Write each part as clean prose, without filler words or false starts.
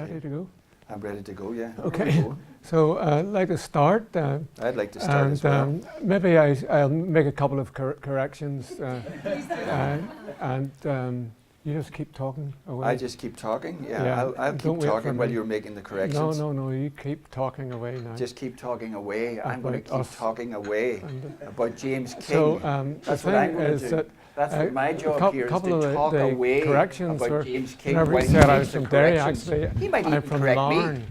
ready to go? I'm ready to go, yeah. Okay. So I'd like to start. I'd like to start as well. Maybe I'll make a couple of corrections. You just keep talking away. I just keep talking? Yeah, I'll keep talking while you're making the corrections. No, you keep talking away now. Just keep talking away. I'm going to keep talking away about James King. So that's what I'm going to do. That's what my job here is to talk away about James King. Whenever he said I was from Derry, actually, he might I'm from Larne.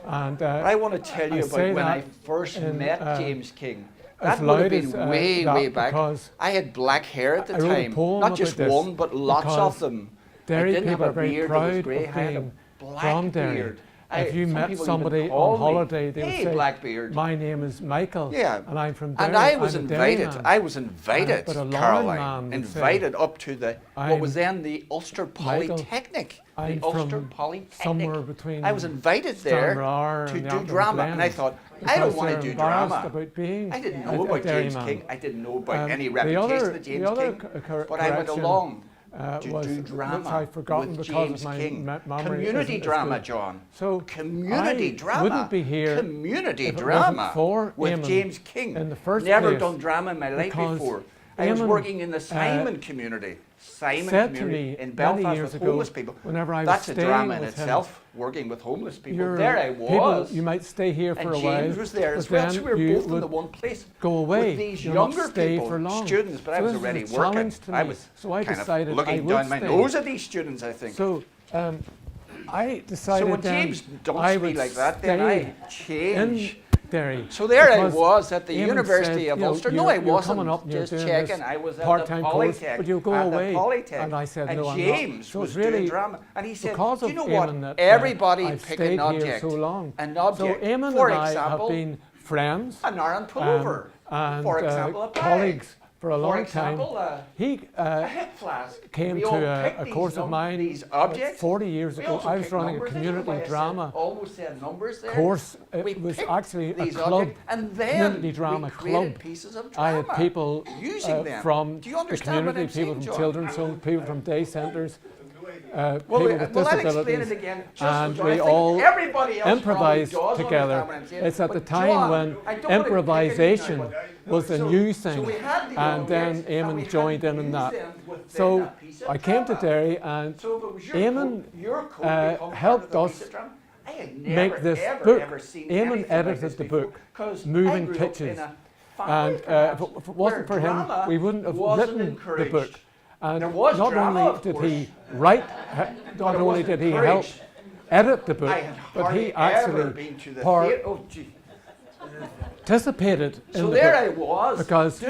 And I want to tell you about when I first met James King. That would have been way back. I had black hair at the time. Not just one, but lots of them. Derry I didn't people have are a very beard proud that was grey. of I had a being black from Derry. beard. If you met somebody on holiday, they would say, Blackbeard. "My name is Michael, and I'm from Derry." And I was invited, Caroline, invited up to the what was then the Ulster Polytechnic. I'm from somewhere between. I was invited there to do drama, and I thought, I don't want to do drama. I didn't know about James King. I didn't know about any reputation of James King, but I went along to do drama with James King. Community drama, John. So community drama. Wouldn't be here. Community drama with James King. In the first Never place, done drama in my life before. I was working in the Simon community. Simon community in Belfast with homeless people. That's a drama in itself, working with homeless people. There I was. You might stay here for a while. And James was there as well. So we were both in the one place. Go away. With these younger people, students, but I was already working. I was kind of looking down my nose at these students, I think. So I decided so when James dumps me like that, then I change. Derry. So there I was at the University of Ulster. No, I wasn't. Just checking. I was at the Polytech. But you'll go away. And I said, no, James so was really doing drama. And he said, do you know what? Everybody pick an object. So long. An object. So Eamon for and example, I have been friends. An Aaron Pullover. And for example, a colleagues for a long time. He a hip flask. Came to a course of mine these objects. 40 years ago. I was running a community drama course. It was actually a club, community drama club. I had people from the community, people from children's homes, people from day centres, people with disabilities, and we all improvised together. It's at the time when improvisation was a new thing, and then Eamon joined in that. So I came to Derry, and Eamon helped us make this book. Eamon edited the book, Moving Pictures, and if it wasn't for him, we wouldn't have written the book. And not only did he write, not only did he help edit the book, but he actually participated in the book, because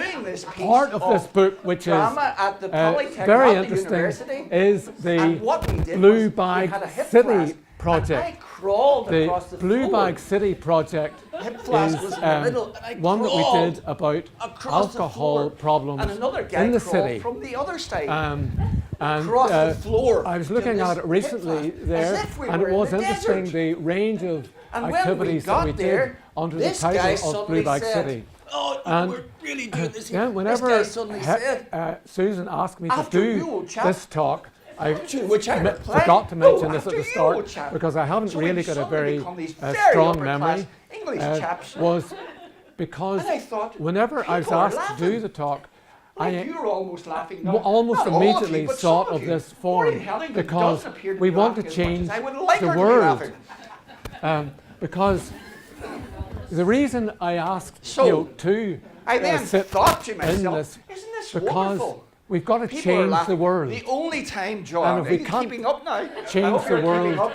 part of this book, which is very interesting, is the Blue Bag City project. The Blue Bag City project is one that we did about alcohol problems in the city. From the other side. I was looking at it recently there, and it was interesting the range of activities that we did under the title of Blue Bag City. And we're really doing this here. Whenever Susan asked me to do this talk, I forgot to mention this at the start, because I haven't really got a very strong memory, was because whenever I was asked to do the talk, I almost immediately thought of this form, because we want to change the world. Because the reason I asked to sit in this, because we've got to change the world. The only time, John, and if we can't change the world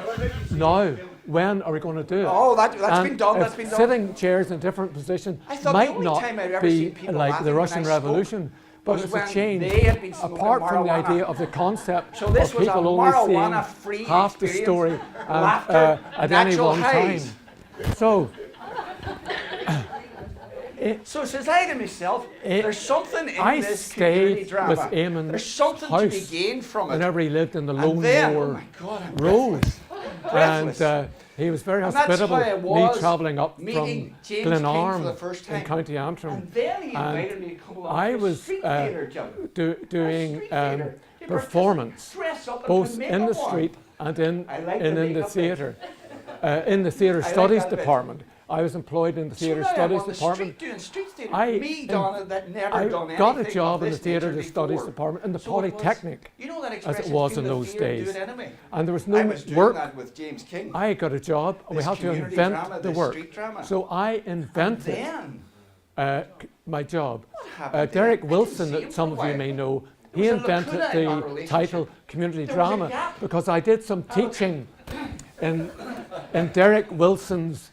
now, when are we going to do it? Oh, that's been done. That's been done. Sitting chairs in different positions might not be like the Russian Revolution, but it's a change. Apart from the idea of the concept of people only seeing half the story at any one time. So says I to myself, there's something in this community drama. With Eamon's there's something to be gained from it. Whenever he lived in the Lone Moor Road. And he was very hospitable, me travelling up from Glenarm in County Antrim. And I was doing performance, both in the street and in the theatre. in the theatre studies department. I was employed in the theatre studies department. I got a job in the theatre studies department in the Polytechnic, as it was in those days. And there was no work. I got a job, and we had to invent the work. So I invented my job. Derek Wilson, that some of you may know, he invented the title Community Drama because I did some teaching in Derek Wilson's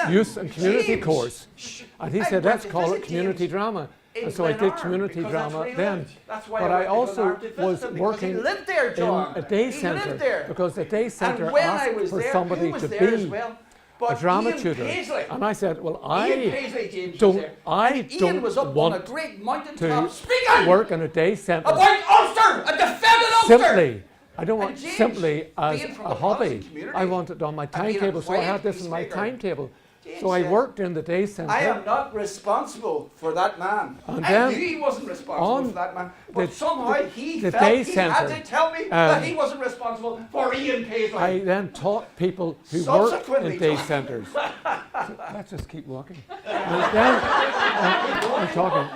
youth and community course. And he said, let's call it community drama. And so I did community drama then. But I also was working in a day centre because the day centre asked for somebody to be a drama tutor. And I said, well, I don't want to work in a day centre. About Ulster! A defendant Ulster! Simply. I don't want simply as a hobby. I want it on my timetable, so I had this in my timetable. So I worked in the day centre. I am not responsible for that man. And I knew he wasn't responsible for that man. But somehow he felt he had to tell me that he wasn't responsible for Ian Paisley. I then taught people who work in day centres. So let's just keep walking. And then I'm talking.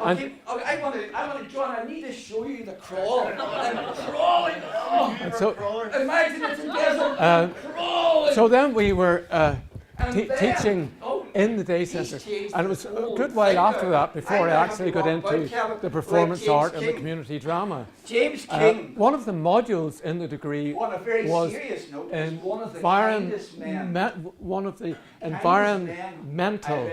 Okay, I want to, John, I need to show you the crawl. I'm crawling. Oh, so, imagine it's in desert. Crawling. So then we were teaching in the day centre, and it was a good while after that before I actually got into the performance art and the community drama. James King. One of the modules in the degree was one of the environmental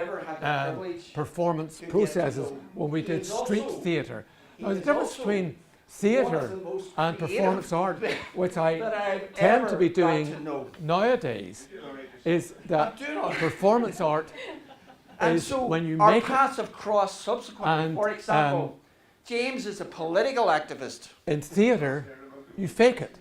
performance processes when we did street theatre. Now the difference between theatre and performance art, which I tend to be doing nowadays, is that performance art is when you make it. Our paths have crossed subsequently. For example, James is a political activist. In theatre, you fake it.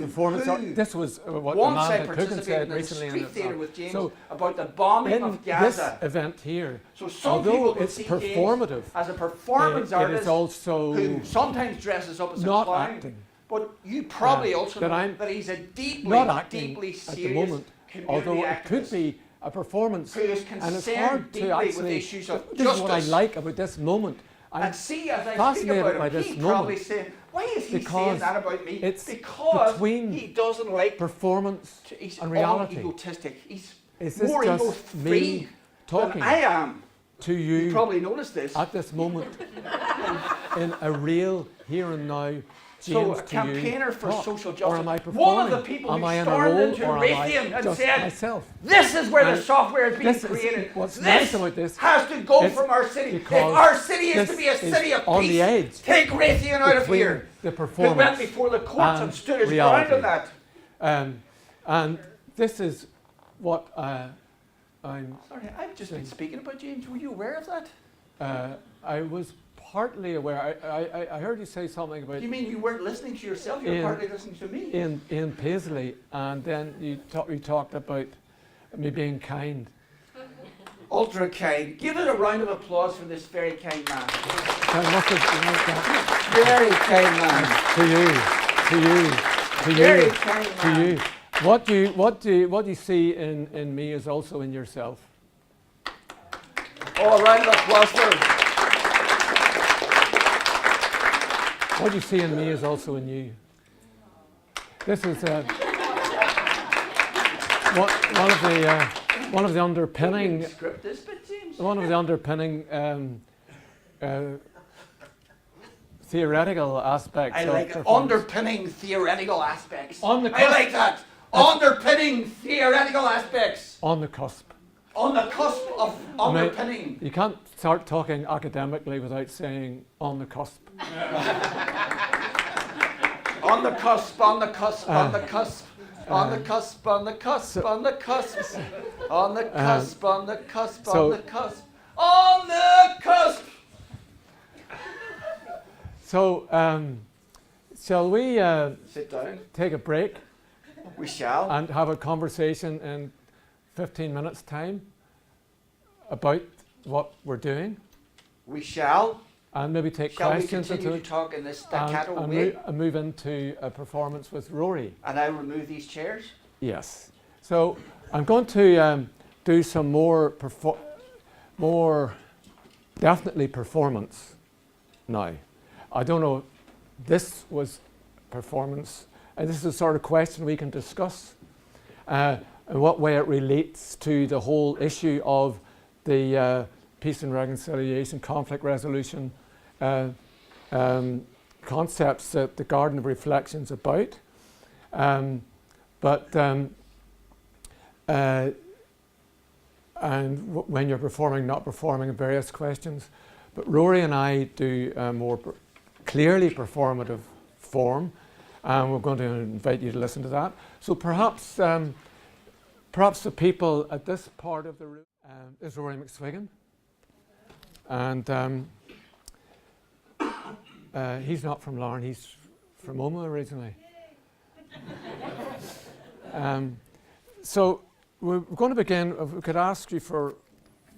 Performance art. This was what Amanda Coogan said recently in the so about the bombing of Gaza. This event here, so some although it's performative, as a performance artist, it is also who sometimes dresses up as a not clown. Acting. But you probably also know that he's a deeply serious at the moment, although it could be a performance, and it's hard to actually. This is what I like about this moment. I'm fascinated by this moment. Why is he saying that about me? It's because between he doesn't like performance and reality. Egotistic. He's is this more just ego-free me talking than I am. To you? You probably noticed this at this moment in a real here and now. So a campaigner for social justice. Or am I one of the people who stormed into Raytheon and said, myself? This is where the software is being created. What's nice about this has to go from our city. If our city is to be a city of on peace, the edge take Raytheon out of here. The performance who went before the courts and stood his ground on that. And this is what I'm... Sorry, I've just been speaking about James. Were you aware of that? I was partly aware. I heard you say something about... You mean you weren't listening to yourself? You were partly listening to me? In Paisley, and then you talked about me being kind. Ultra kind. Give it a round of applause for this very kind man. Very kind man. To you. Very kind man. To you. What do you see in me is also in yourself. Oh, a round of applause for him. What you see in me is also in you. This is one of the underpinning. One of the underpinning theoretical aspects. I like it. Underpinning theoretical aspects. I like that. Underpinning theoretical aspects. On the cusp. On the cusp of underpinning. You can't start talking academically without saying on the cusp. On the cusp, on the cusp, on the cusp. On the cusp, on the cusp, on the cusp. On the cusp, on the cusp, on the cusp. On the cusp! So, shall we sit down? Take a break? We shall. And have a conversation in 15 minutes' time about what we're doing? We shall. and maybe take questions into it. Talk in this staccato way? And move into a performance with Rory. And I'll remove these chairs? Yes. So I'm going to do some more definitely performance now. I don't know if this was performance, and this is the sort of question we can discuss, in what way it relates to the whole issue of the peace and reconciliation, conflict resolution concepts that the Garden of Reflection's about. And when you're performing, not performing, and various questions. But Rory and I do a more clearly performative form, and we're going to invite you to listen to that. So perhaps the people at this part of the room is Rory McSwiggan, and he's not from Larne, he's from Omagh originally. So we're going to begin. If we could ask you for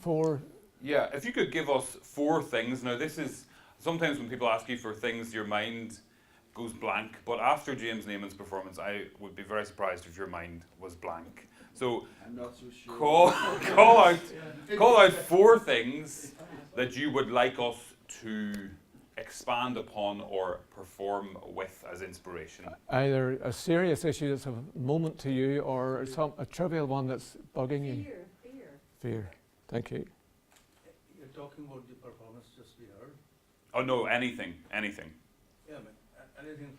4. Yeah, if you could give us 4 things. Now, this is sometimes when people ask you for things, your mind goes blank. But after James Neyman's performance, I would be very surprised if your mind was blank. So, I'm not so sure. call out 4 things that you would like us to expand upon or perform with as inspiration. Either a serious issue that's a moment to you, or a trivial one that's bugging you. Fear. Thank you. You're talking about the performance just we heard. Oh no, anything. Yeah, anything.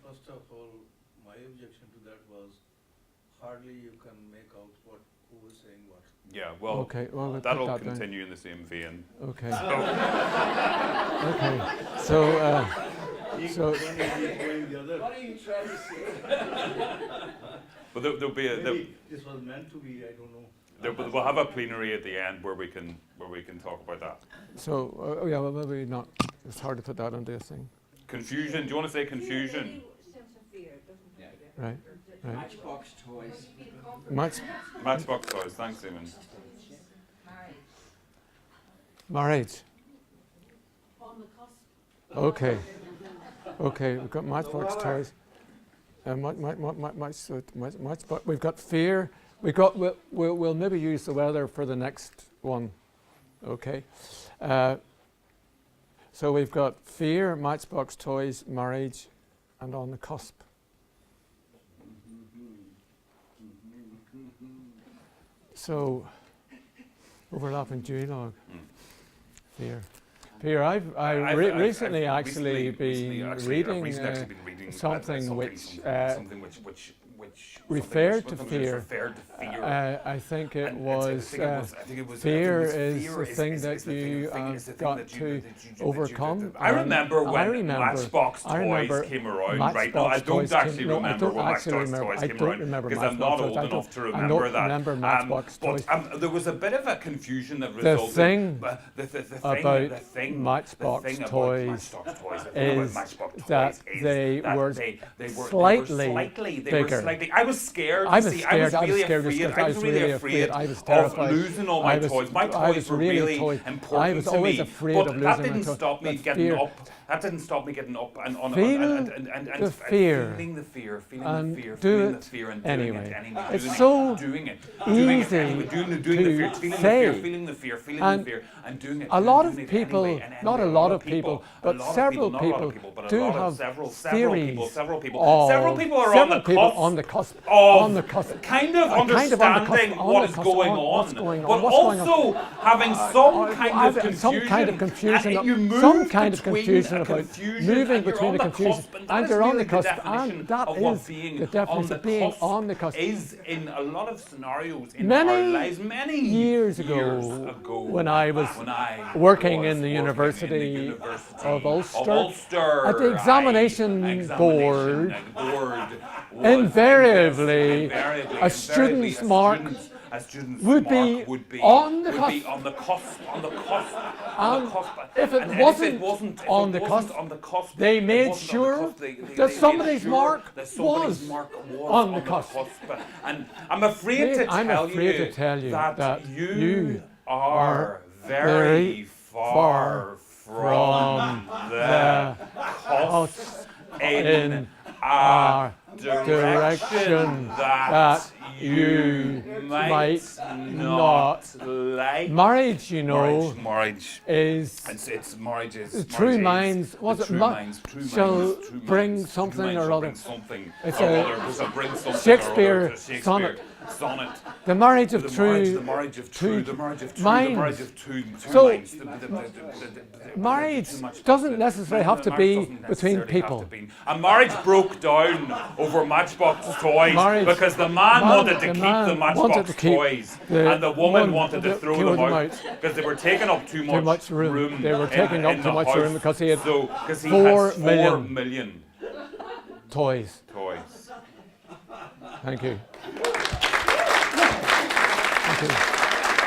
First of all, my objection to that was hardly you can make out who was saying what. Yeah, well, okay, well that'll continue in the same vein. Okay. Okay. So. What are you trying to say? But there'll be maybe this was meant to be. I don't know. We'll have a plenary at the end where we can talk about that. So yeah, well maybe not. It's hard to put that into a thing. Confusion. Do you want to say confusion? Sense of fear, doesn't it? Right. Matchbox toys. Matchbox toys. Thanks, Eamon. Marriage. On the cusp. Okay. Okay, we've got matchbox toys. We've got fear. We'll maybe use the weather for the next one. Okay. So we've got fear, matchbox toys, marriage, and on the cusp. So overlapping duologue. Fear. Peter, I've recently actually been reading something which referred to fear. I think it was fear is the thing that you got to overcome. I remember when Matchbox Toys came around. Right now, I don't actually remember when Matchbox Toys came around because I'm not old enough to remember that. But there was a bit of a confusion that resulted. The thing about Matchbox Toys is that they were slightly bigger. I was scared. I was really afraid of losing all my toys. My toys were really important I was always to me. afraid But of that losing didn't stop me getting up. That didn't stop me getting up and feeling the fear, feeling the fear, and doing it anyway. It's so easy to say. Feeling the fear, and doing it. A lot of people, not a lot of people, but several people do have theories. Several people are on the cusp. Kind of understanding what is going on, but also having some kind of confusion. You move between about moving between the confusion, and you're on the cusp, and that is the definition of being on the cusp. Is in a lot of scenarios in our lives, many years ago, when I was working in the University of Ulster, at the examination board, invariably a student's mark would be on the cusp. And if it wasn't on the cusp, they made sure that somebody's mark was on the cusp. And I'm afraid to tell you that you are very far from the cusp in a direction that you might not like. Marriage, you know, marriage is it's marriage is true minds. Was it shall bring something or other? It's a Shakespeare sonnet. The marriage of two minds. So marriage doesn't necessarily have to be between people. A marriage broke down over Matchbox toys because the man wanted to keep the Matchbox toys and the woman wanted to throw them out because they were taking up too much room. They were taking up too much room because he had 4 million toys. Thank you.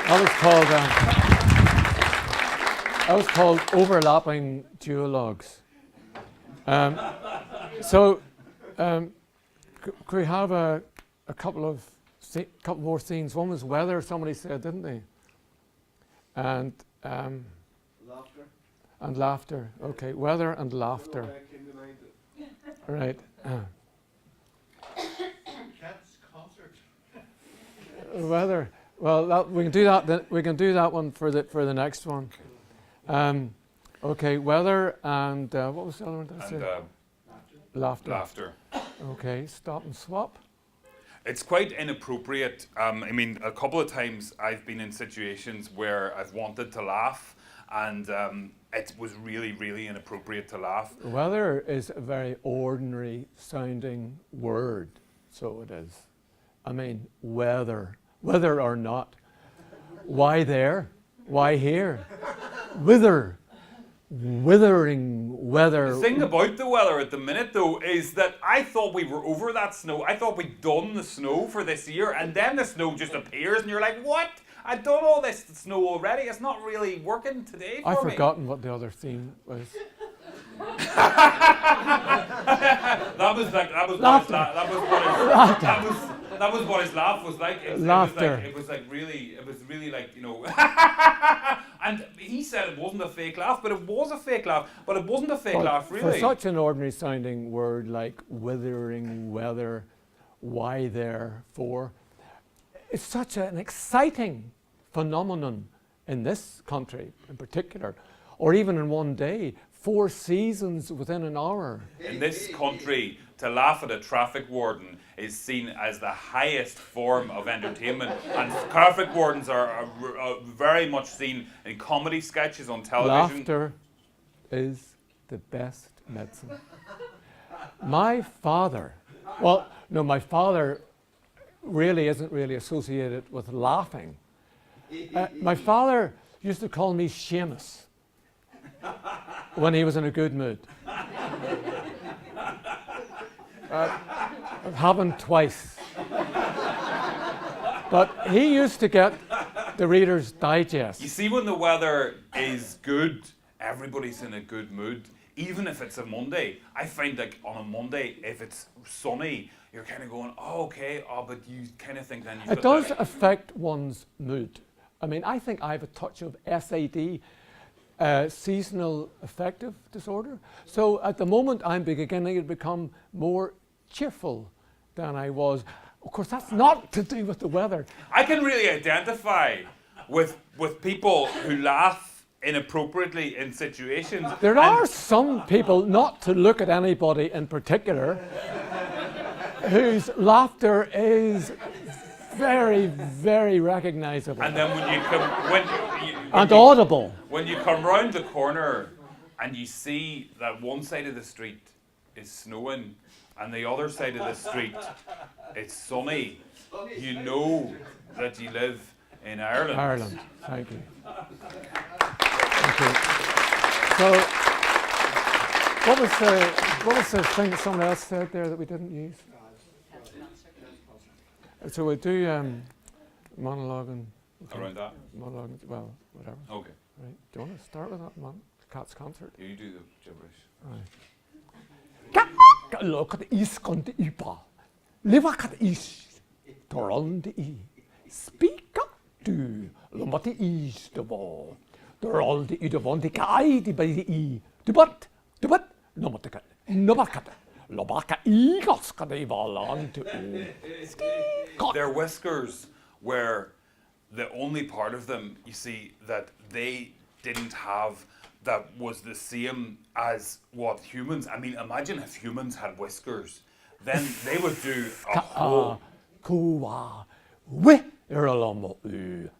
That was called overlapping duologues. Could we have a couple more scenes? One was weather, somebody said, didn't they? And Laughter. And laughter. Okay, weather and laughter. Right. Cats concert. Weather. Well, we can do that. We can do that one for the next one. Okay, weather and what was the other one? Did I say? Laughter. Okay, stop and swap. It's quite inappropriate. I mean, a couple of times I've been in situations where I've wanted to laugh, and it was really, really inappropriate to laugh. Weather is a very ordinary sounding word, so it is. I mean, whether or not. Why there? Why here? Withering weather. The thing about the weather at the minute, though, is that I thought we were over that snow. I thought we'd done the snow for this year, and then the snow just appears, and you're like, what? I've done all this snow already. It's not really working today for me. I've forgotten what the other theme was. That was what his laugh was like. Laughter. It was really like, you know. And he said it wasn't a fake laugh, but it was a fake laugh. But it wasn't a fake laugh, really. For such an ordinary sounding word like withering weather, why therefore, it's such an exciting phenomenon in this country in particular, or even in one day. 4 seasons within an hour. In this country, to laugh at a traffic warden is seen as the highest form of entertainment, and traffic wardens are very much seen in comedy sketches on television. Laughter is the best medicine. My father really isn't really associated with laughing. My father used to call me Seamus when he was in a good mood. It happened twice. But he used to get the Reader's Digest. You see, when the weather is good, everybody's in a good mood. Even if it's a Monday. I find like on a Monday, if it's sunny, you're kind of going, oh, okay, but you kind of think then you've It does affect one's mood. I mean, I think I have a touch of SAD, seasonal affective disorder. So at the moment, I'm beginning to become more cheerful than I was. Of course, that's not to do with the weather. I can really identify with people who laugh inappropriately in situations. There are some people, not to look at anybody in particular, whose laughter is very, very recognizable. And then when you come, audible. When you come round the corner and you see that one side of the street is snowing and the other side of the street it's sunny, you know that you live in Ireland. Ireland, thank you. Okay. So, what was the thing that someone else said there that we didn't use? So we'll do monologue and... Around that? Monologue, well, whatever. Okay. Right. Do you want to start with that Cat's concert? You do the gibberish. Right. Look at the east country ipa. Live at the east. Toron the e. Speak up to Lomati east of all. they're all the udavonti kai di by the but no matter no baka lobaka igos kada ivalan to their whiskers were the only part of them, you see, that they didn't have that was the same as what humans. I mean, imagine if humans had whiskers, then they would do a whole. Kuwa we eralomo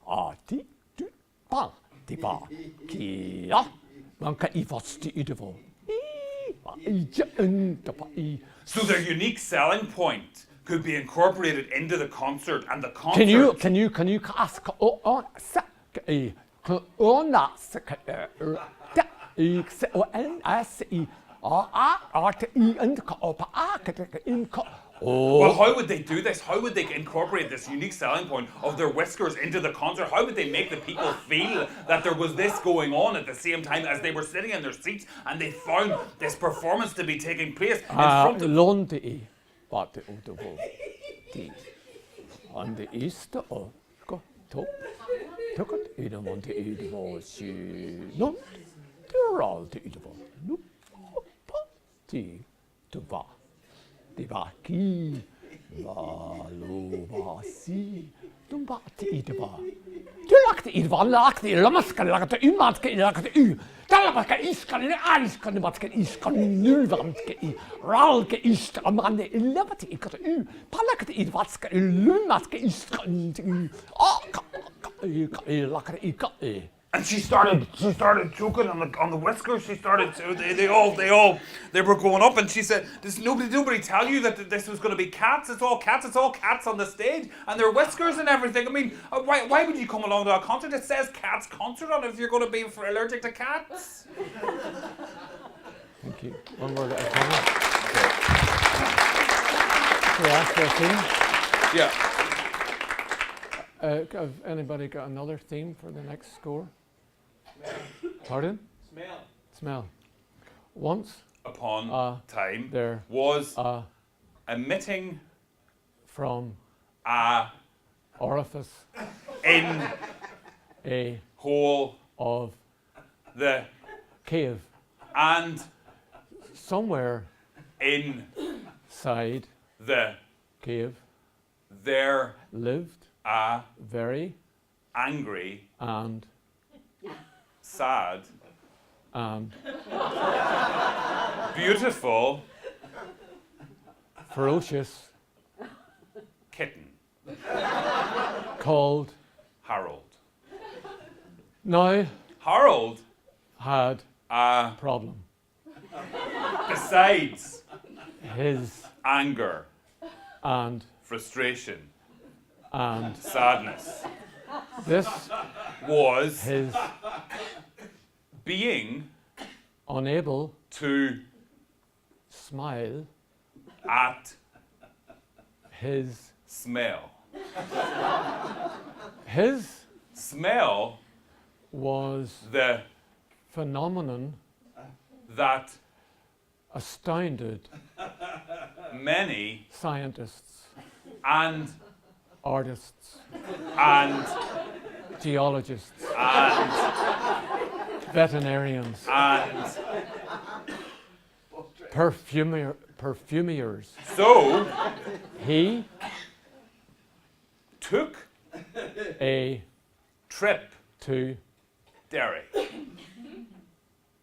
ati tu pa ti pa kia manka ivasti idavo. So their unique selling point could be incorporated into the concert, and the concert. Can you ask on Well, how would they do this? How would they incorporate this unique selling point of their whiskers into the concert? How would they make the people feel that there was this going on at the same time as they were sitting in their seats and they found this performance to be taking place in front of London? But on the east of took it in Monte was not they're all the evil. No party to va. The Vaki Valovasi. Don't party to va. Du lagt I van lagt I lamaska lagt I matske lagt U. Talabaka iskan aliskan matske iskan nulvamske I ralke ist amande levati I kat U. Palakt I vatska lumaske iskan U. And she started choking on the whiskers. She started to, they were going up, and she said, "Does nobody tell you that this was going to be cats? It's all cats on the stage, and their whiskers and everything. I mean, why would you come along to a concert? It says cats concert on it if you're going to be allergic to cats." Thank you. One more at a time. Can we ask for a theme? Yeah. Have anybody got another theme for the next score? Pardon? Smell. Once upon time there was emitting from a orifice in a hole of the cave and somewhere inside the cave there lived a very angry and sad and beautiful ferocious kitten called Harold. Now Harold had a problem. Besides His anger and frustration and sadness, this was his being unable to smile at his smell. His Smell was the phenomenon that astounded many scientists, and artists, and geologists, and veterinarians, and perfumers. So He took a trip to Derry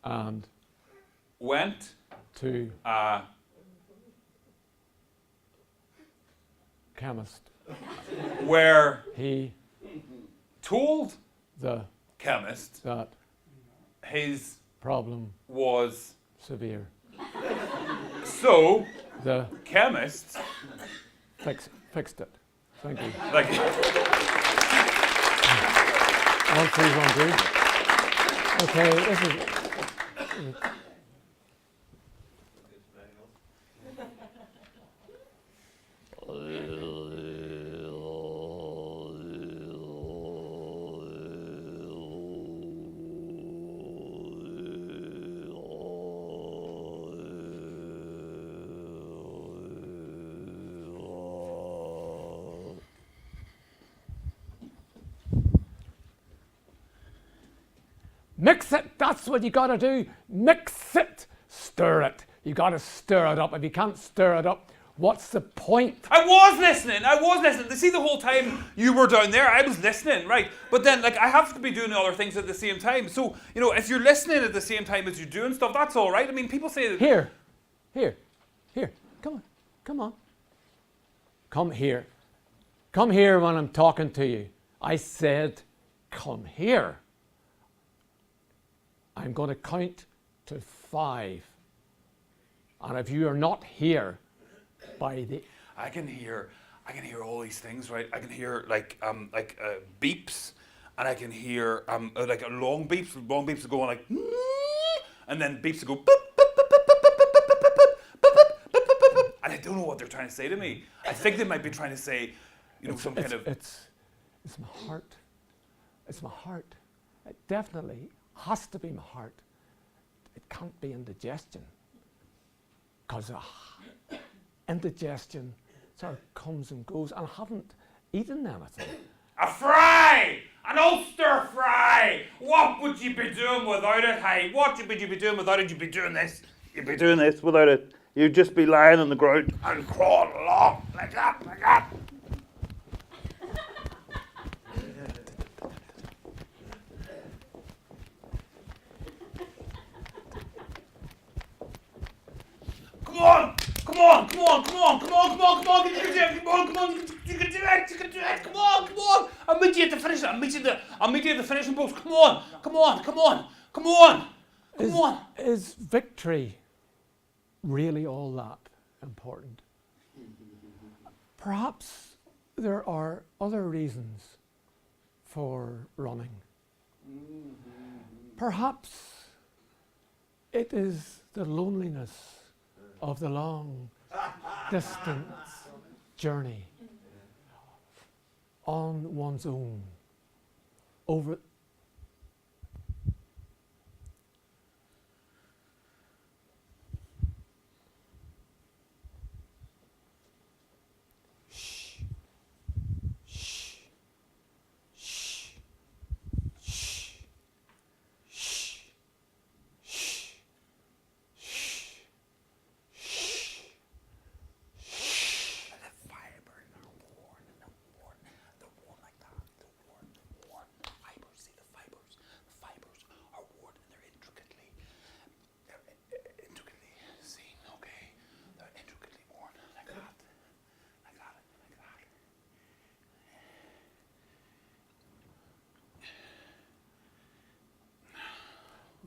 and went to a chemist. where He told the chemist that his problem was severe. so The chemist fixed it. Thank you. like 1, 3, 1, 2. Okay, this is. Mix it. That's what you got to do. Mix it. Stir it. You got to stir it up. If you can't stir it up, what's the point? I was listening. See, the whole time you were down there, I was listening, right? But then, like, I have to be doing other things at the same time. So, you know, if you're listening at the same time as you're doing stuff, that's all right. I mean, people say that... Here. Come on. Come here. Come here when I'm talking to you. I said, come here. I'm going to count to 5. And if you are not here by the... I can hear all these things, right? I can hear like beeps, and I can hear like long beeps are going like, and then beeps that go, and I don't know what they're trying to say to me. I think they might be trying to say, you know, It's my heart. It's my heart. It definitely has to be my heart. It can't be indigestion. Because indigestion sort of comes and goes, and I haven't eaten anything. A fry! An Ulster fry! What would you be doing without it, hey? What would you be doing without it? You'd be doing this. You'd be doing this without it. You'd just be lying on the ground and crawling along like that, like that. Come on! You can do it! Come on! I'll meet you at the finish. I'll meet you at the finishing post. Come on! Is victory really all that important? Perhaps there are other reasons for running. Perhaps it is the loneliness of the long distance journey on one's own over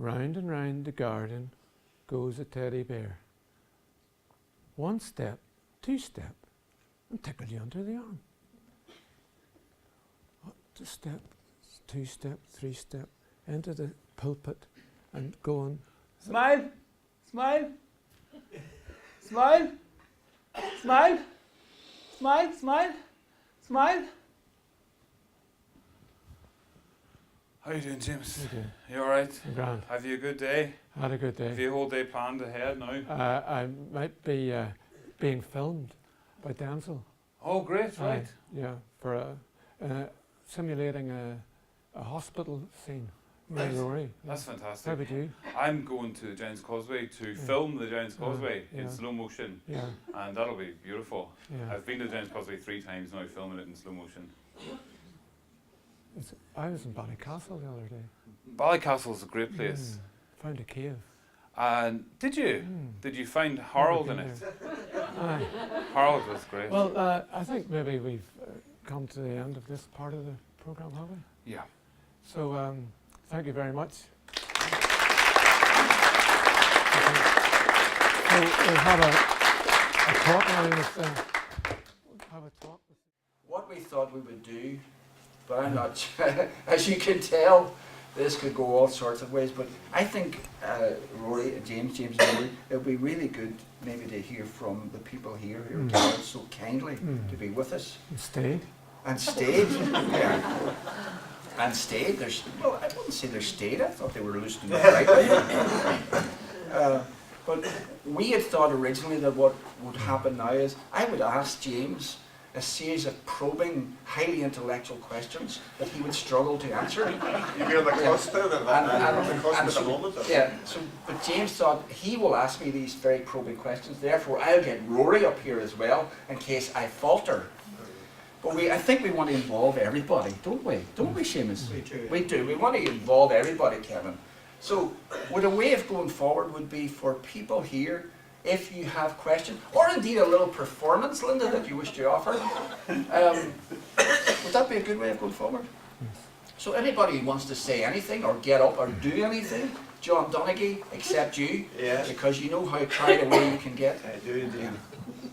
round and round the garden goes a teddy bear. 1 step, 2 step, and tickle you under the arm. Up to step, 2 step, 3 step, into the pulpit and going. Smile! Smile! Smile! Smile! Smile! Smile! Smile! How you doing, James? Okay. You alright? I'm grand. Have you a good day? Had a good day. Have you a whole day planned ahead now? I might be being filmed by Denzel. Oh, great, right. Yeah, for simulating a hospital scene. Right. Rory. That's fantastic. How about you? I'm going to the Giant's Causeway to film the Giant's Causeway in slow motion. Yeah. And that'll be beautiful. Yeah. I've been to the Giant's Causeway 3 times now, filming it in slow motion. I was in Ballycastle the other day. Ballycastle's a great place. Found a cave. And did you? Did you find Harold in it? Aye. Harold was great. Well, I think maybe we've come to the end of this part of the programme, have we? Yeah. So, thank you very much. So we'll have a talk now have a talk. What we thought we would do, but I'm not as you can tell, this could go all sorts of ways, but I think Rory, James and Rory, it would be really good maybe to hear from the people here who are gathered so kindly to be with us. And stayed. And stayed. Yeah. And stayed. Well, I wouldn't say they're stayed. I thought they were loosening up right. But we had thought originally that what would happen now is I would ask James a series of probing, highly intellectual questions that he would struggle to answer. You hear the cluster, the cluster at the moment? Yeah, so, but James thought, he will ask me these very probing questions, therefore I'll get Rory up here as well, in case I falter. But I think we want to involve everybody, don't we? Don't we, Seamus? We do. We do. We want to involve everybody, Kevin. So, what a way of going forward would be for people here, if you have questions, or indeed a little performance, Linda, that you wish to offer. Would that be a good way of going forward? So anybody who wants to say anything, or get up, or do anything, John Donaghy, except you, because you know how carried away you can get. I do indeed. Yeah.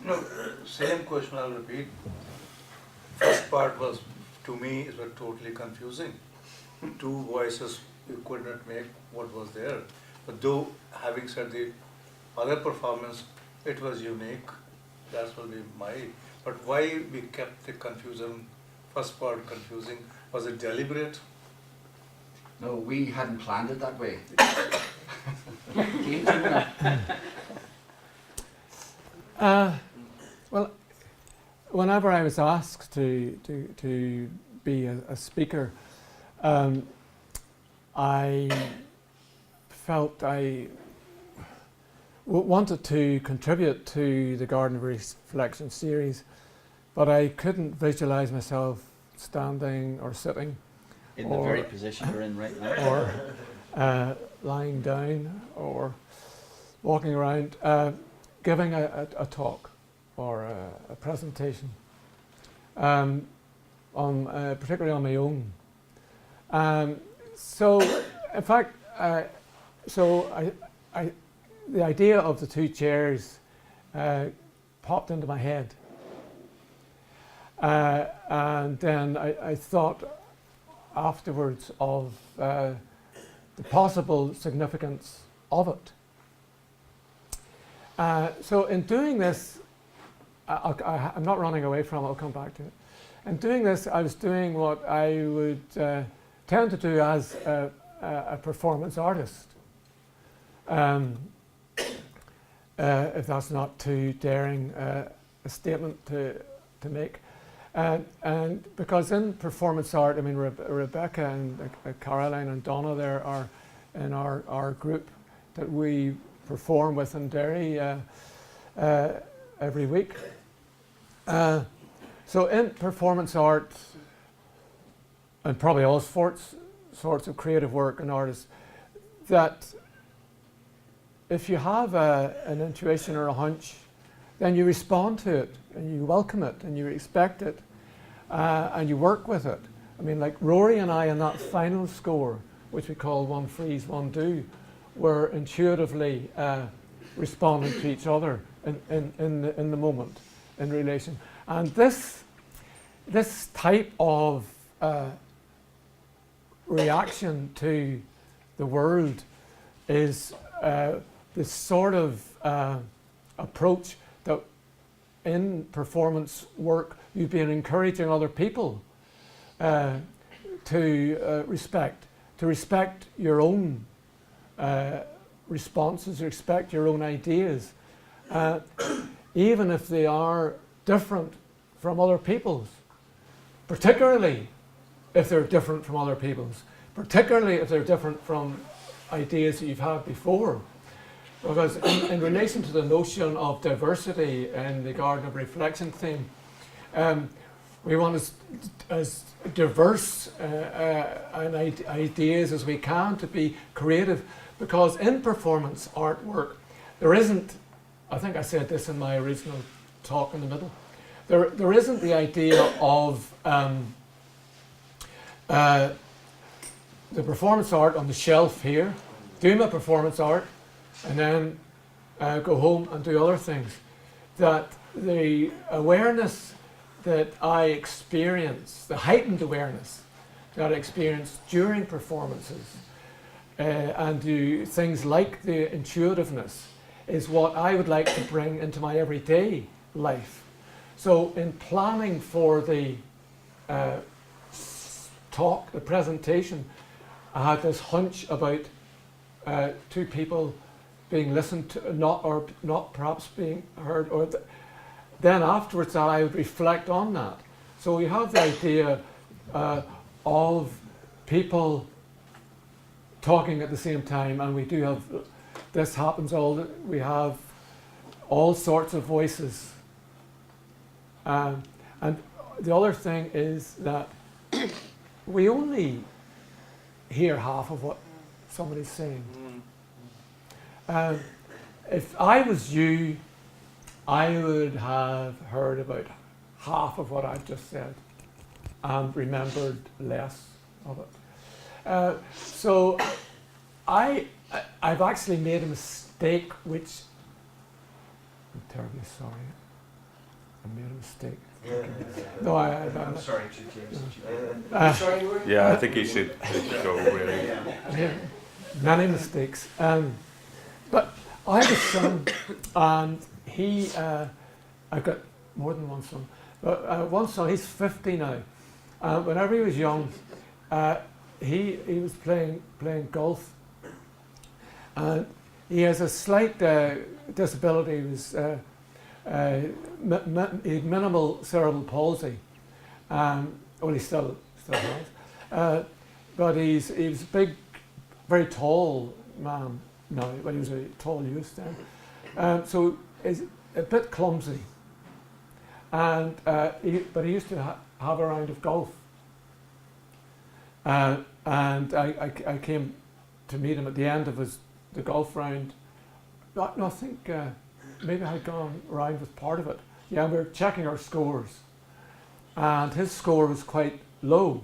No, same question I'll repeat. First part was, to me, it was totally confusing. Two voices, you could not make what was there. But though, having said the other performance, it was unique. That will be my. But why we kept the confusion, first part confusing? Was it deliberate? No, we hadn't planned it that way. Well, whenever I was asked to be a speaker, I felt I wanted to contribute to the Garden of Reflection series, but I couldn't visualize myself standing or sitting in the very position you're in right now, or lying down, or walking around, giving a talk or a presentation, particularly on my own. So, in fact, the idea of the two chairs popped into my head. And then I thought afterwards of the possible significance of it. So in doing this, I'm not running away from it, I'll come back to it. In doing this, I was doing what I would tend to do as a performance artist. If that's not too daring a statement to make. And because in performance art, I mean, Rebecca and Caroline and Donna there are in our group that we perform with in Derry every week. So in performance art, and probably all sorts of creative work and artists, that if you have an intuition or a hunch, then you respond to it, and you welcome it, and you respect it, and you work with it. I mean, like Rory and I in that final score, which we call One Freeze, One Do, were intuitively responding to each other in the moment, in relation. And this type of reaction to the world is this sort of approach that in performance work you've been encouraging other people to respect your own responses, respect your own ideas, even if they are different from other people's, particularly if they're different from other people's, particularly if they're different from ideas that you've had before. Because in relation to the notion of diversity in the Garden of Reflection theme, we want as diverse ideas as we can to be creative, because in performance artwork, there isn't, I think I said this in my original talk in the middle, there isn't the idea of the performance art on the shelf here, do my performance art, and then go home and do other things. That the awareness that I experience, the heightened awareness that I experience during performances, and do things like the intuitiveness, is what I would like to bring into my everyday life. So in planning for the talk, the presentation, I had this hunch about two people being listened to, not perhaps being heard, or then afterwards I would reflect on that. So we have the idea of people talking at the same time, and we do have, this happens we have all sorts of voices. And the other thing is that we only hear half of what somebody's saying. If I was you, I would have heard about half of what I've just said and remembered less of it. So I've actually made a mistake, which I'm terribly sorry. I made a mistake. No, I'm sorry to James. Yeah, I think he should go really. Many mistakes. But I have a son, and I've got more than one son, but one son, he's 50 now. Whenever he was young, he was playing golf, and he has a slight disability. He was he had minimal cerebral palsy. Well, he still has. But he was a big, very tall man now, but he was a tall youth then. So he's a bit clumsy. And but he used to have a round of golf. And I came to meet him at the end of the golf round. No, I think maybe I had gone around with part of it. Yeah, we were checking our scores, and his score was quite low.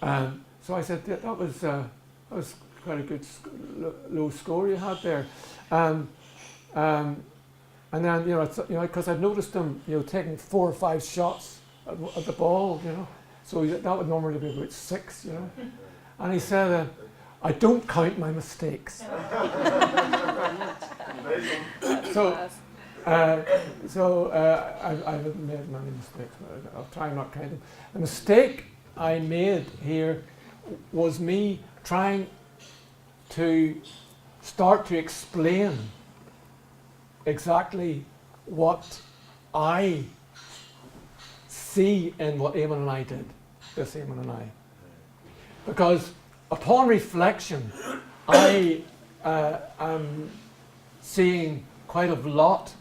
So I said that was quite a good low score you had there. And then because I'd noticed him taking 4 or 5 shots at the ball, so that would normally be about 6, And he said, "I don't count my mistakes." I've made many mistakes, but I'll try and not count them. The mistake I made here was me trying to start to explain exactly what I see in what Eamon and I did, this Eamon and I. Because upon reflection, I am seeing quite a lot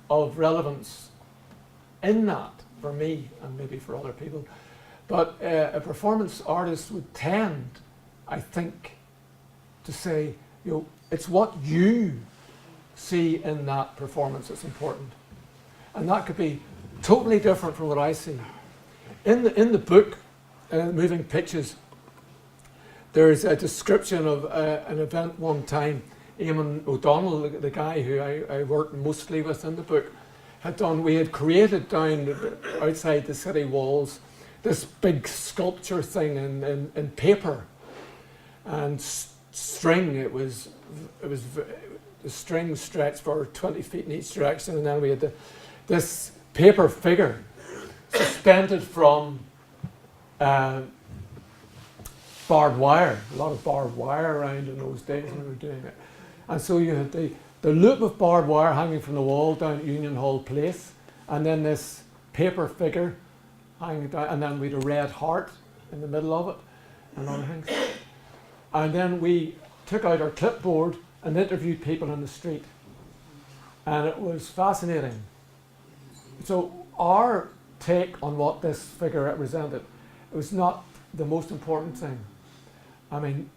of relevance in that for me and maybe for other people. But a performance artist would tend, I think, to say, it's what you see in that performance that's important. And that could be totally different from what I see. In the book, Moving Pictures, there's a description of an event one time. Eamon O'Donnell, the guy who I worked mostly with in the book, had done. We had created down outside the city walls this big sculpture thing in paper and string. It was the string stretched for 20 feet in each direction, and then we had this paper figure suspended from barbed wire. A lot of barbed wire around in those days when we were doing it. And so you had the loop of barbed wire hanging from the wall down at Union Hall Place, and then this paper figure hanging down, and then we had a red heart in the middle of it, and other things. And then we took out our clipboard and interviewed people in the street. And it was fascinating. So our take on what this figure represented, it was not the most important thing. I mean,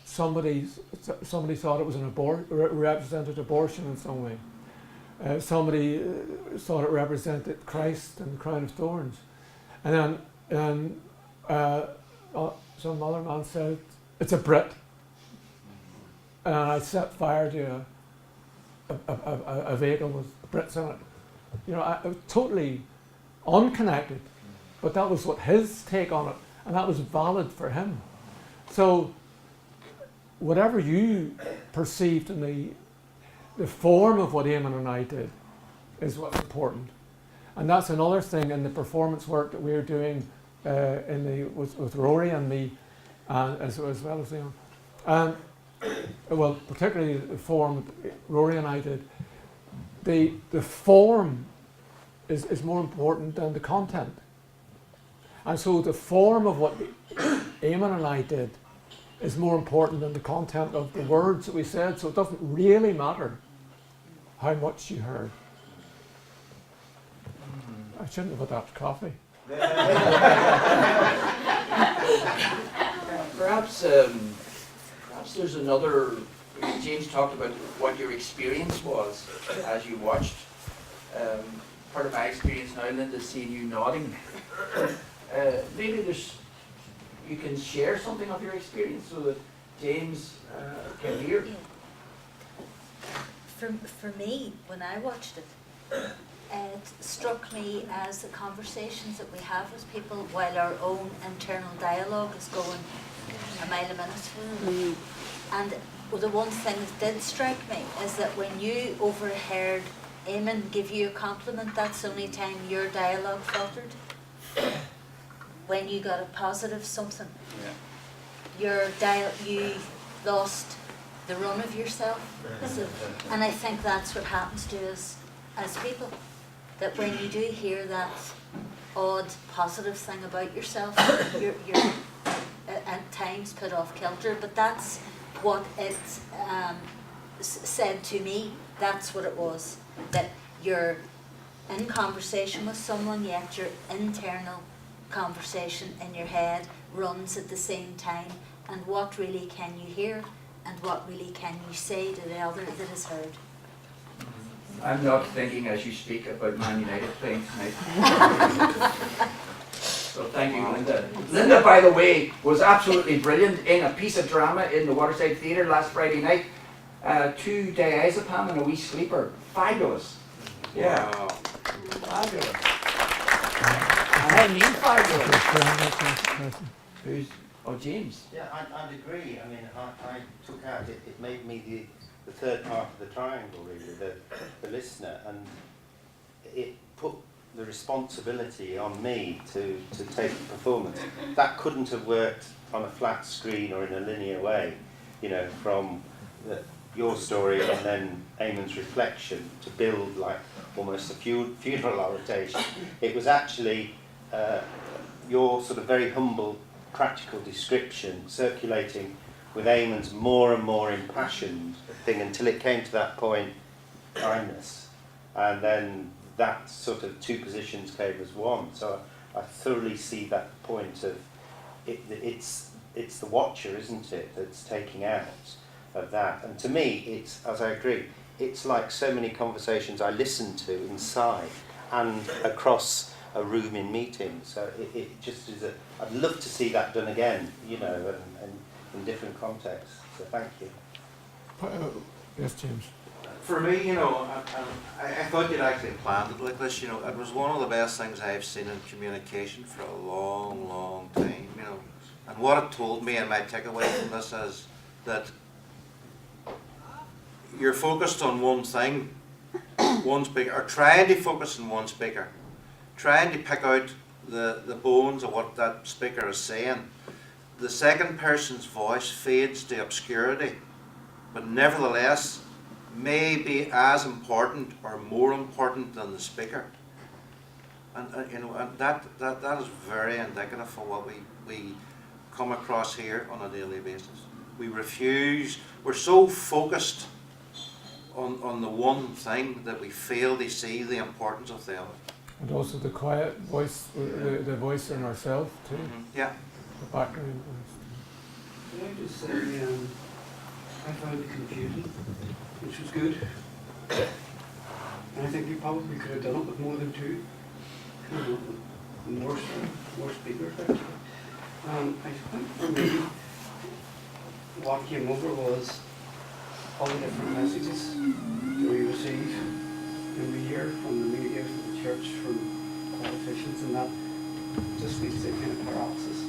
somebody thought it was represented abortion in some way. Somebody thought it represented Christ and the crown of thorns. And then some other man said, "It's a Brit." And I set fire to a vehicle with Brits in it. I was totally unconnected, but that was what his take on it, and that was valid for him. So whatever you perceived in the form of what Eamon and I did is what's important. And that's another thing in the performance work that we're doing with Rory and me, as well as Eamon. Well, particularly the form that Rory and I did. The form is more important than the content. And so the form of what Eamon and I did is more important than the content of the words that we said, so it doesn't really matter how much you heard. I shouldn't have adopted coffee. Perhaps there's another. James talked about what your experience was as you watched. Part of my experience now, Linda, is seeing you nodding. Maybe you can share something of your experience so that James can hear. For me, when I watched it, it struck me as the conversations that we have with people while our own internal dialogue is going a mile a minute. And the one thing that did strike me is that when you overheard Eamon give you a compliment, that's the only time your dialogue faltered. When you got a positive something, you lost the run of yourself. And I think that's what happens to us as people. That when you do hear that odd positive thing about yourself, you're at times put off kilter. But that's what it said to me. That's what it was. That you're in conversation with someone, yet your internal conversation in your head runs at the same time. And what really can you hear? And what really can you say to the other that is heard? I'm not thinking as you speak about Man United playing tonight. So thank you, Linda. Linda, by the way, was absolutely brilliant in a piece of drama in the Waterside Theatre last Friday night. 2 diazepam and a wee sleeper. Fabulous. Yeah. Wow. Fabulous. I mean fabulous. Oh, James. Yeah, I'd agree. I mean, I took out, it made me the third part of the triangle, really, the listener, and it put the responsibility on me to take the performance. That couldn't have worked on a flat screen or in a linear way, you know, from your story and then Eamon's reflection to build like almost a funeral oration. It was actually your sort of very humble, practical description circulating with Eamon's more and more impassioned thing until it came to that point, kindness, and then that sort of two positions came as one. So I thoroughly see that point of it's the watcher, isn't it, that's taking out of that. And to me, it's, as I agree, it's like so many conversations I listen to inside and across a room in meetings. So it just is I'd love to see that done again, you know, and in different contexts. So thank you. Yes, James. For me, you know, I thought you'd actually planned it like this. You know, it was one of the best things I've seen in communication for a long, long time. You know, and what it told me, and my takeaway from this is that you're focused on one thing, one speaker, or trying to focus on one speaker, trying to pick out the bones of what that speaker is saying. The second person's voice fades to obscurity, but nevertheless may be as important or more important than the speaker. And you know, and that is very indicative of what we come across here on a daily basis. We're so focused on the one thing that we fail to see the importance of the other. And also the quiet voice, the voice in ourselves too. Mm-hmm. Yeah. The background voice. Can I just say, I found it confusing, which was good. And I think you probably could have done it with more than two. More speakers actually. I think for me, what came over was all the different messages that we receive every year from the media, from the church, from politicians, and that just leads to a kind of paralysis.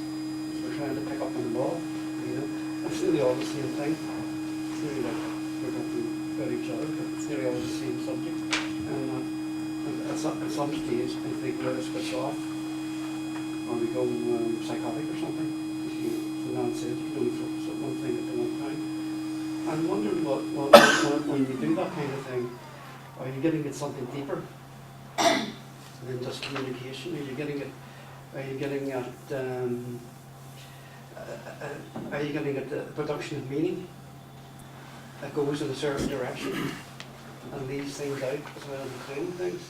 We're trying to pick up on the ball, you know. It's nearly all the same thing. It's nearly like we're talking about each other, but it's nearly all the same subject. And at some stage, I think we either switch off or we go psychotic or something. The man said you can only focus on one thing at the one time. I'm wondering when you do that kind of thing, are you getting at something deeper? And then just communication. Are you getting at the production of meaning that goes in a certain direction and leaves things out as well as including things?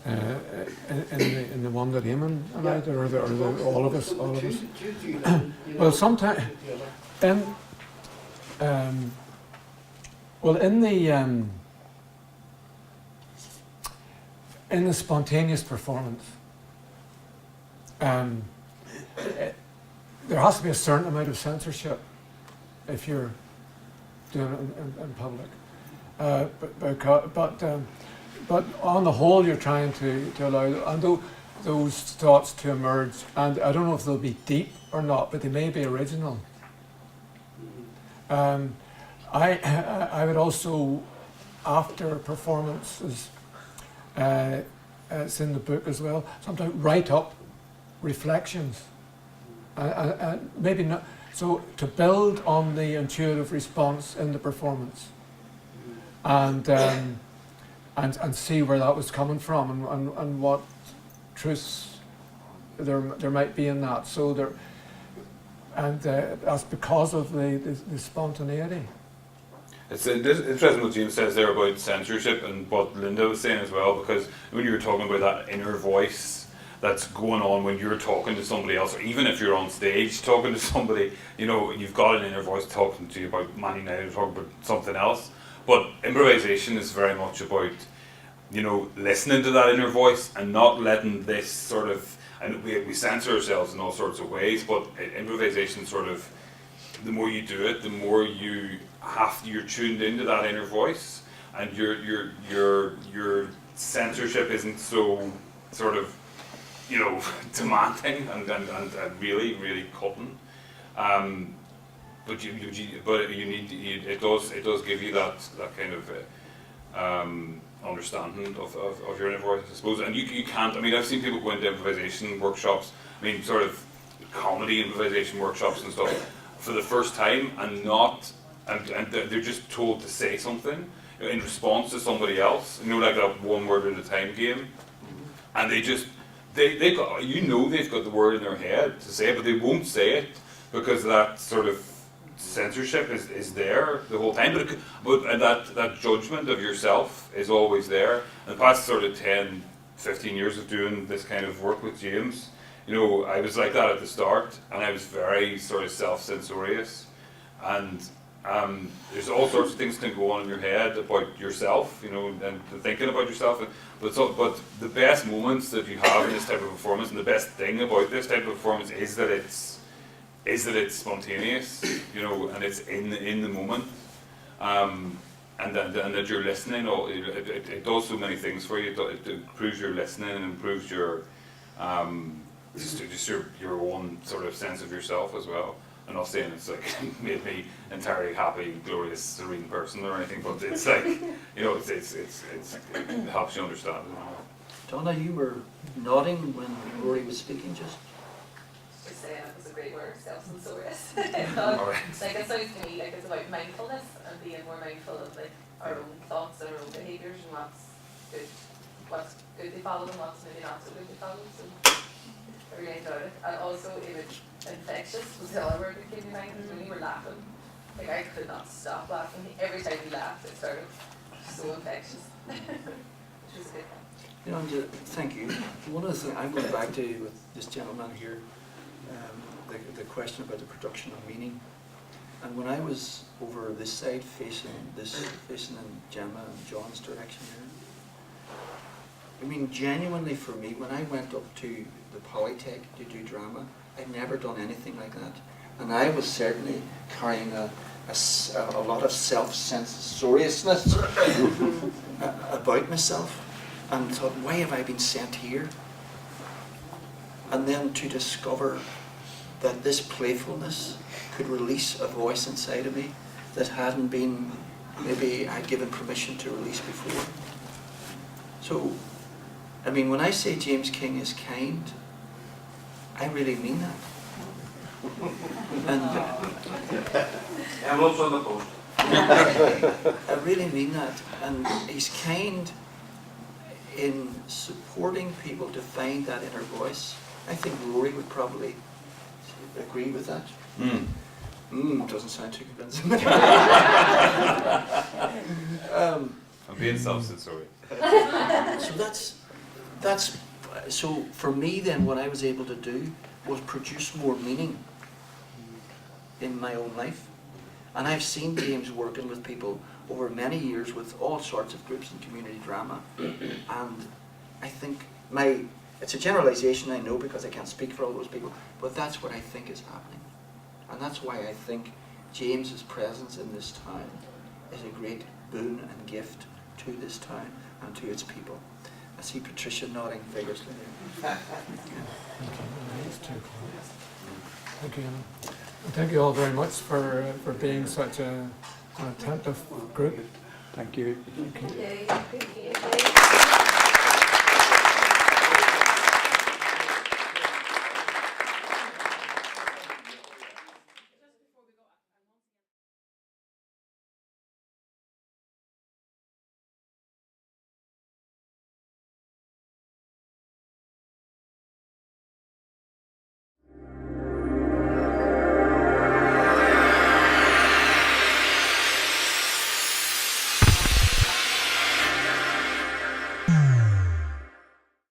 In the one that Eamon and I did, or all of us? Well, sometimes, in the spontaneous performance, there has to be a certain amount of censorship if you're doing it in public. But on the whole, you're trying to allow those thoughts to emerge. And I don't know if they'll be deep or not, but they may be original. I would also, after performances, it's in the book as well, sometimes write up reflections. Maybe not. So to build on the intuitive response in the performance. And see where that was coming from and what truths there might be in that. So that's because of the spontaneity. It's interesting what James says there about censorship and what Linda was saying as well, because when you were talking about that inner voice that's going on when you're talking to somebody else, or even if you're on stage talking to somebody, you've got an inner voice talking to you about Man United, talking about something else. But improvisation is very much about, listening to that inner voice and not letting this sort of, and we censor ourselves in all sorts of ways, but improvisation sort of, the more you do it, the more you're tuned into that inner voice, and your censorship isn't so sort of, demanding and really, really cutting. But it does give you that kind of understanding of your inner voice, I suppose. And you can't. I mean, I've seen people go into improvisation workshops. I mean, sort of comedy improvisation workshops and stuff for the first time, and they're just told to say something in response to somebody else. Like that one word at a time game, and they've got the word in their head to say it, but they won't say it because that sort of censorship is there the whole time, but that judgment of yourself is always there. And the past sort of 10, 15 years of doing this kind of work with James, I was like that at the start, and I was very sort of self-censorious, and there's all sorts of things can go on in your head about yourself, and thinking about yourself. But the best moments that you have in this type of performance, and the best thing about this type of performance is that it's spontaneous, and it's in the moment, and that you're listening. It does so many things for you. It improves your listening and improves your just your own sort of sense of yourself as well. I'm not saying it's like made me entirely happy, glorious, serene person or anything, but it's like it helps you understand. Donna, you were nodding when Rory was speaking just. Just saying it was a great word, self-censorious. Like it sounds to me like it's about mindfulness and being more mindful of like our own thoughts and our own behaviours and what's good to follow and what's maybe not so good to follow. So I really enjoyed it. And also it was infectious was the other word that came to mind, because when we were laughing, like I could not stop laughing. Every time we laughed it started so infectious. Which was good. Thank you. One of the things I'm going back to with this gentleman here, the question about the production of meaning. And when I was over this side facing in Gemma and John's direction here, I mean, genuinely for me, when I went up to the Polytech to do drama, I'd never done anything like that. And I was certainly carrying a lot of self-censoriousness about myself, and thought, why have I been sent here? And then to discover that this playfulness could release a voice inside of me that hadn't been, maybe I'd given permission to release before. So, I mean, when I say James King is kind, I really mean that. And what's on the post? I really mean that. And he's kind in supporting people to find that inner voice. I think Rory would probably agree with that. Doesn't sound too convincing. I'm being self-censored. So for me then, what I was able to do was produce more meaning in my own life. And I've seen James working with people over many years with all sorts of groups in community drama. And I think it's a generalization, I know, because I can't speak for all those people, but that's what I think is happening. And that's why I think James's presence in this town is a great boon and gift to this town and to its people. I see Patricia nodding vigorously there. Thank you. Thank you all very much for being such an attentive group. Thank you. Thank you.